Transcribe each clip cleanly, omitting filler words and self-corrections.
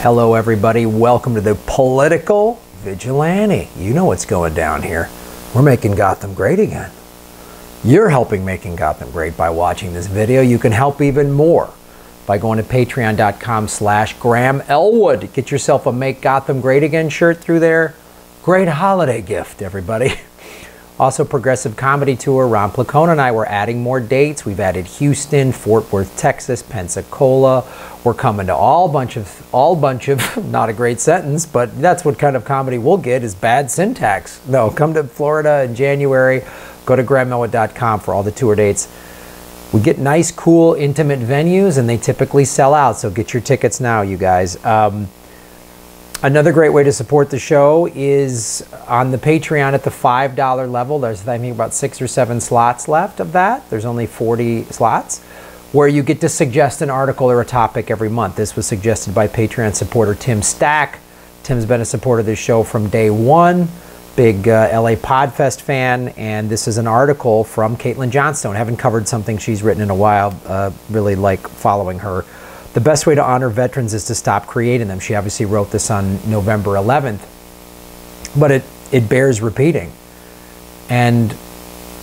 Hello everybody, welcome to the Political Vigilante. You know what's going down here. We're making Gotham great again. You're helping making Gotham great by watching this video. You can help even more by going to patreon.com/Graham Elwood. Get yourself a Make Gotham Great Again shirt through there. Great holiday gift, everybody. Also, Progressive Comedy Tour. Ron Placone and I were adding more dates. We've added Houston, Fort Worth, Texas, Pensacola. We're coming to all bunch of, not a great sentence, but that's what kind of comedy we'll get is bad syntax. No, come to Florida in January. Go to GrahamElwood.com for all the tour dates. We get nice, cool, intimate venues, and they typically sell out, so get your tickets now, you guys. Another great way to support the show is on the Patreon at the $5 level. There's, I think, about 6 or 7 slots left of that. There's only 40 slots, where you get to suggest an article or a topic every month. This was suggested by Patreon supporter Tim Stack. Tim's been a supporter of this show from day one. Big LA Podfest fan, and this is an article from Caitlin Johnstone. Haven't covered something she's written in a while. Really like following her. The best way to honor veterans is to stop creating them. She obviously wrote this on November 11th, but it bears repeating. And,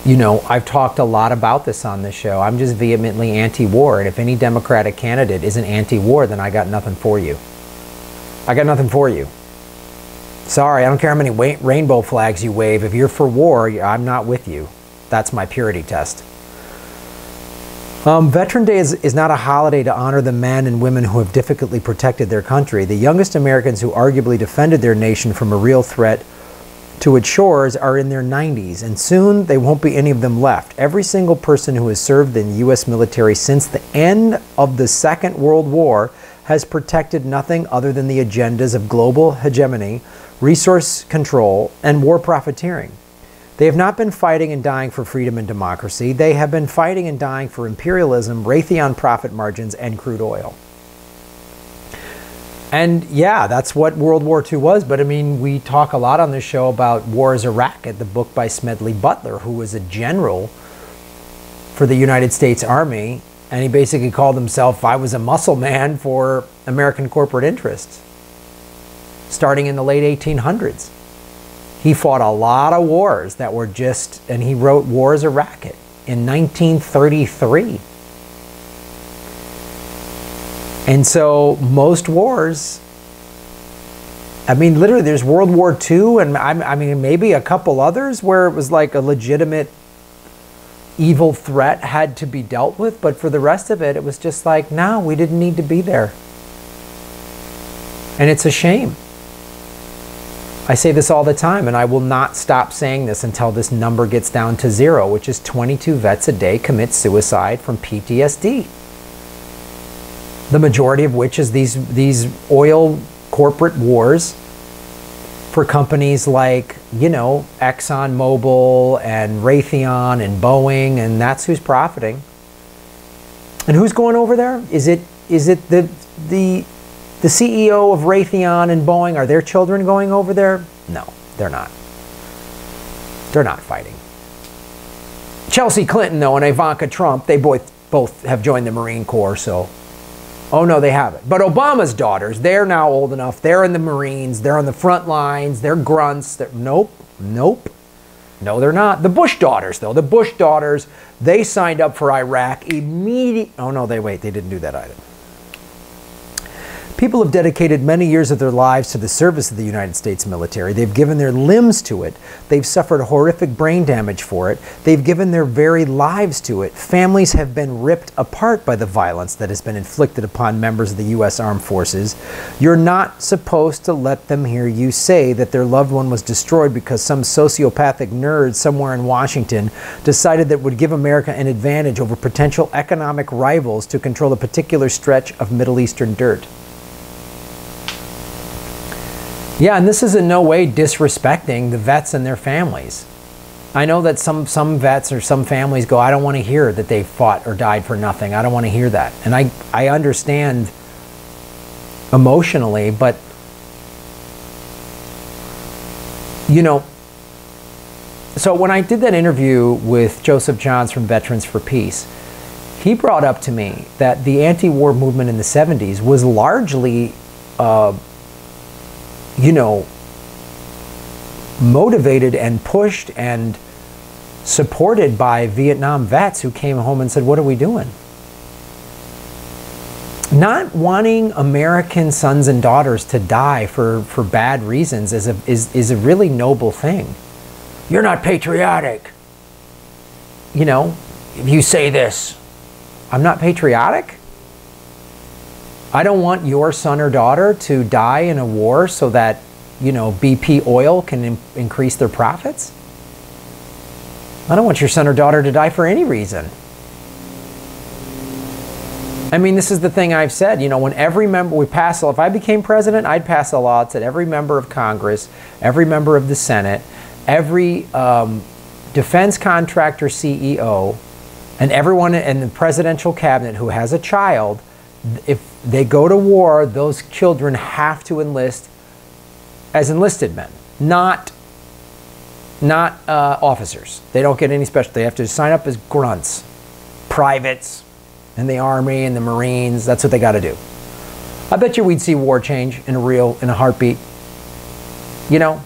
you know, I've talked a lot about this on this show. I'm just vehemently anti-war, and if any Democratic candidate isn't anti-war, then I got nothing for you. I got nothing for you. Sorry, I don't care how many rainbow flags you wave. If you're for war, I'm not with you. That's my purity test. Veteran Day is not a holiday to honor the men and women who have difficultly protected their country. The youngest Americans who arguably defended their nation from a real threat to its shores are in their 90s, and soon there won't be any of them left. Every single person who has served in the U.S. military since the end of the Second World War has protected nothing other than the agendas of global hegemony, resource control, and war profiteering. They have not been fighting and dying for freedom and democracy. They have been fighting and dying for imperialism, Raytheon profit margins, and crude oil. And yeah, that's what World War II was. But I mean, we talk a lot on this show about War is a Racket, the book by Smedley Butler, who was a general for the United States Army. And he basically called himself, I was a muscle man for American corporate interests, starting in the late 1800s. He fought a lot of wars that were just, and he wrote War is a Racket in 1933. And so most wars, I mean, literally there's World War II, and I mean, maybe a couple others where it was like a legitimate evil threat had to be dealt with. But for the rest of it, it was just like, no, we didn't need to be there. And it's a shame. I say this all the time, and I will not stop saying this until this number gets down to 0, which is 22 vets a day commit suicide from PTSD. The majority of which is these oil corporate wars for companies like, you know, ExxonMobil and Raytheon and Boeing, and that's who's profiting. And who's going over there? Is it the CEO of Raytheon and Boeing? Are their children going over there? No, they're not. They're not fighting. Chelsea Clinton, though, and Ivanka Trump, they both have joined the Marine Corps, so... Oh, no, they haven't. But Obama's daughters, they're now old enough. They're in the Marines. They're on the front lines. They're grunts. Nope. Nope. No, they're not. The Bush daughters, though. The Bush daughters, they signed up for Iraq immediately. Oh, no, they didn't do that either. People have dedicated many years of their lives to the service of the United States military. They've given their limbs to it. They've suffered horrific brain damage for it. They've given their very lives to it. Families have been ripped apart by the violence that has been inflicted upon members of the U.S. Armed Forces. You're not supposed to let them hear you say that their loved one was destroyed because some sociopathic nerd somewhere in Washington decided that it would give America an advantage over potential economic rivals to control a particular stretch of Middle Eastern dirt. Yeah, and this is in no way disrespecting the vets and their families. I know that some vets or some families go, I don't want to hear that they fought or died for nothing. I don't want to hear that. And I understand emotionally, but, you know, so when I did that interview with Joseph Johns from Veterans for Peace, he brought up to me that the anti-war movement in the 70s was largely you know, motivated and pushed and supported by Vietnam vets who came home and said, what are we doing? Not wanting American sons and daughters to die for bad reasons is a really noble thing. You're not patriotic. You know, if you say this, I'm not patriotic. I don't want your son or daughter to die in a war so that, you know, BP oil can increase their profits. I don't want your son or daughter to die for any reason. I mean, this is the thing I've said, you know, when every member, if I became president, I'd pass a law that said every member of Congress, every member of the Senate, every defense contractor CEO, and everyone in the presidential cabinet who has a child, if they go to war, those children have to enlist as enlisted men, not officers. They don't get any special, they have to sign up as grunts, privates, in the Army and the Marines. That's what they got to do. I bet you we'd see war change in a heartbeat. You know,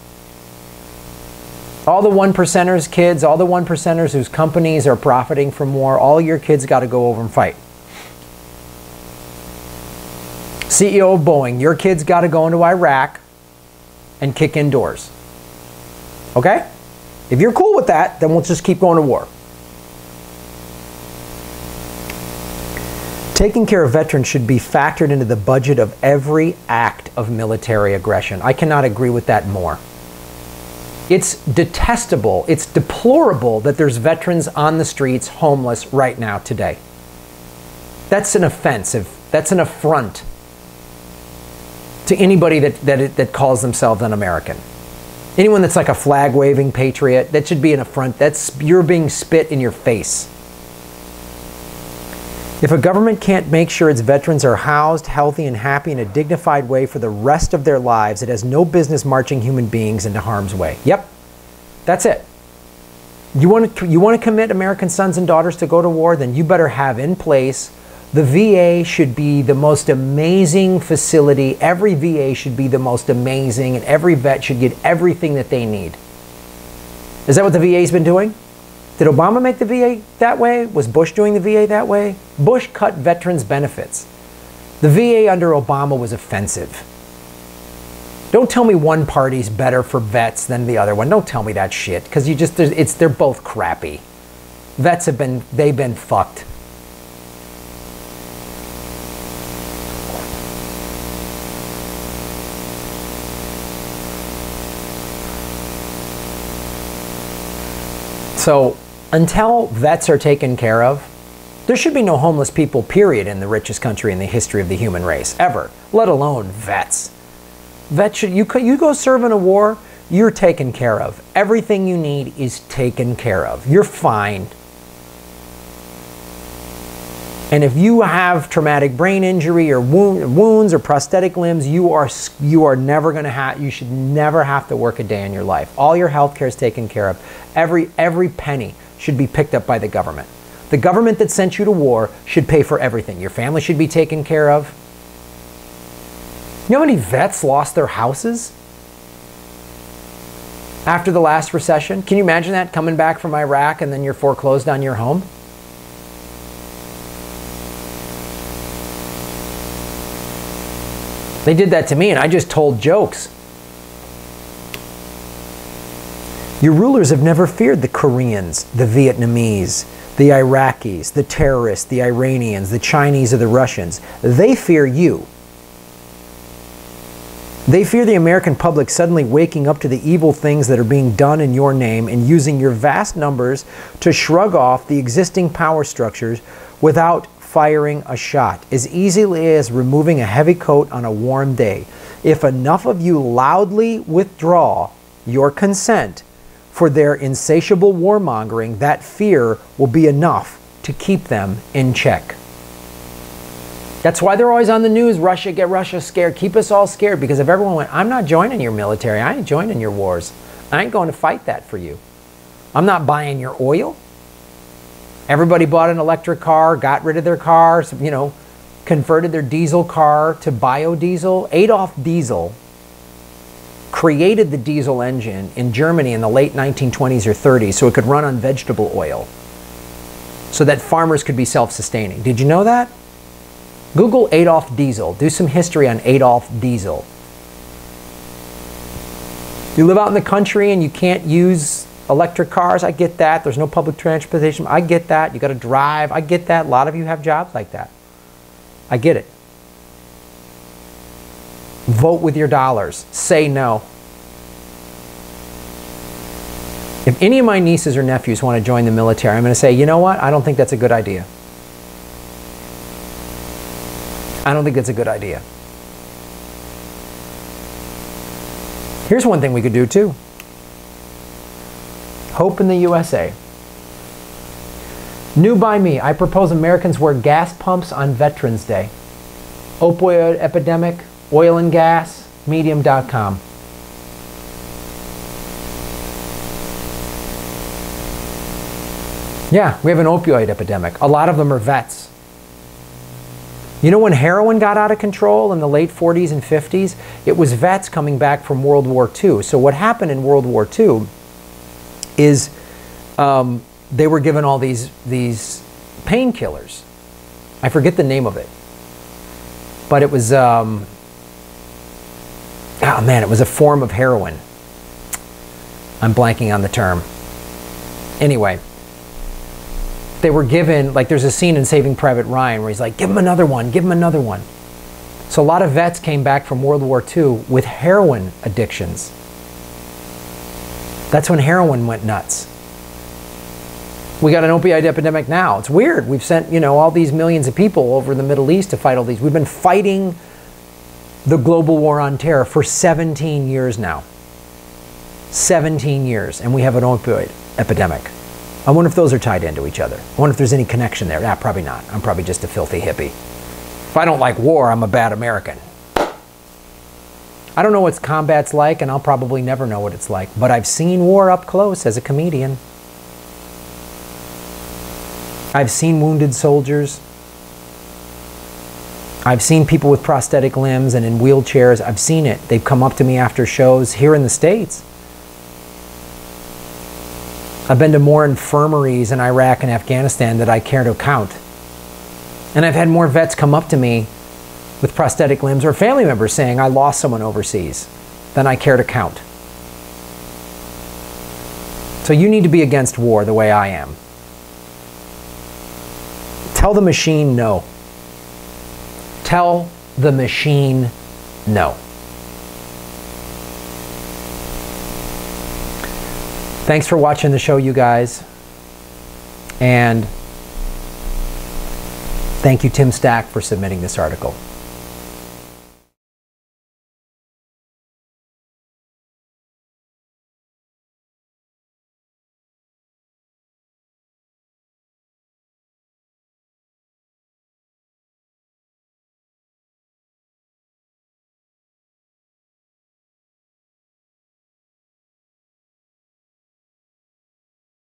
all the 1%ers kids, all the 1%ers whose companies are profiting from war, all your kids got to go over and fight. CEO of Boeing, your kids got to go into Iraq and kick in doors. Okay? If you're cool with that, then we'll just keep going to war. Taking care of veterans should be factored into the budget of every act of military aggression. I cannot agree with that more. It's detestable, it's deplorable that there's veterans on the streets homeless right now today. That's an offensive, that's an affront to anybody that calls themselves an American. Anyone that's like a flag-waving patriot, that should be an affront. You're being spit in your face. If a government can't make sure its veterans are housed, healthy, and happy in a dignified way for the rest of their lives, it has no business marching human beings into harm's way. Yep, that's it. You want to commit American sons and daughters to go to war? Then you better have in place, the VA should be the most amazing facility. Every VA should be the most amazing, and every vet should get everything that they need. Is that what the VA's been doing? Did Obama make the VA that way? Was Bush doing the VA that way? Bush cut veterans' benefits. The VA under Obama was offensive. Don't tell me one party's better for vets than the other one. Don't tell me that shit, because they're both crappy. Vets they've been fucked. So until vets are taken care of, there should be no homeless people, period, in the richest country in the history of the human race, ever, let alone vets. Vets you go serve in a war, you're taken care of. Everything you need is taken care of. You're fine. And if you have traumatic brain injury or wounds or prosthetic limbs, you are never going to have, you should never have to work a day in your life. All your health care is taken care of. Every penny should be picked up by the government. The government that sent you to war should pay for everything. Your family should be taken care of. You know how many vets lost their houses after the last recession? Can you imagine that, coming back from Iraq and then you're foreclosed on your home? They did that to me and I just told jokes. Your rulers have never feared the Koreans, the Vietnamese, the Iraqis, the terrorists, the Iranians, the Chinese, or the Russians. They fear you. They fear the American public suddenly waking up to the evil things that are being done in your name and using your vast numbers to shrug off the existing power structures without firing a shot, as easily as removing a heavy coat on a warm day. If enough of you loudly withdraw your consent for their insatiable warmongering, that fear will be enough to keep them in check. That's why they're always on the news. Russia, get Russia scared. Keep us all scared. Because if everyone went, I'm not joining your military. I ain't joining your wars. I ain't going to fight that for you. I'm not buying your oil. Everybody bought an electric car, got rid of their cars, you know, converted their diesel car to biodiesel. Adolf Diesel created the diesel engine in Germany in the late 1920s or 30s so it could run on vegetable oil, so that farmers could be self-sustaining. Did you know that? Google Adolf Diesel. Do some history on Adolf Diesel. You live out in the country and you can't use electric cars. I get that. There's no public transportation. I get that. You got to drive. I get that. A lot of you have jobs like that. I get it. Vote with your dollars. Say no. If any of my nieces or nephews want to join the military, I'm going to say, you know what? I don't think that's a good idea. I don't think that's a good idea. Here's one thing we could do too. Hope in the USA. New by me, I propose Americans wear gas pumps on Veterans Day. Opioid epidemic, oil and gas, medium.com. Yeah, we have an opioid epidemic. A lot of them are vets. You know when heroin got out of control in the late 40s and 50s? It was vets coming back from World War II. So what happened in World War II is they were given all these painkillers. I forget the name of it. But it was, oh man, it was a form of heroin. I'm blanking on the term. Anyway, they were given, like there's a scene in Saving Private Ryan where he's like, give him another one, give him another one. So a lot of vets came back from World War II with heroin addictions. That's when heroin went nuts. We got an opioid epidemic now. It's weird. We've sent, you know, all these millions of people over the Middle East to fight all these. We've been fighting the global war on terror for 17 years now. 17 years, and we have an opioid epidemic. I wonder if those are tied into each other. I wonder if there's any connection there. Nah, probably not. I'm probably just a filthy hippie. If I don't like war, I'm a bad American. I don't know what combat's like, and I'll probably never know what it's like. But I've seen war up close as a comedian. I've seen wounded soldiers. I've seen people with prosthetic limbs and in wheelchairs. I've seen it. They've come up to me after shows here in the States. I've been to more infirmaries in Iraq and Afghanistan that I care to count. And I've had more vets come up to me with prosthetic limbs or family members saying, I lost someone overseas, than I care to count. So you need to be against war the way I am. Tell the machine no. Tell the machine no. Thanks for watching the show, you guys. And thank you, Tim Stack, for submitting this article.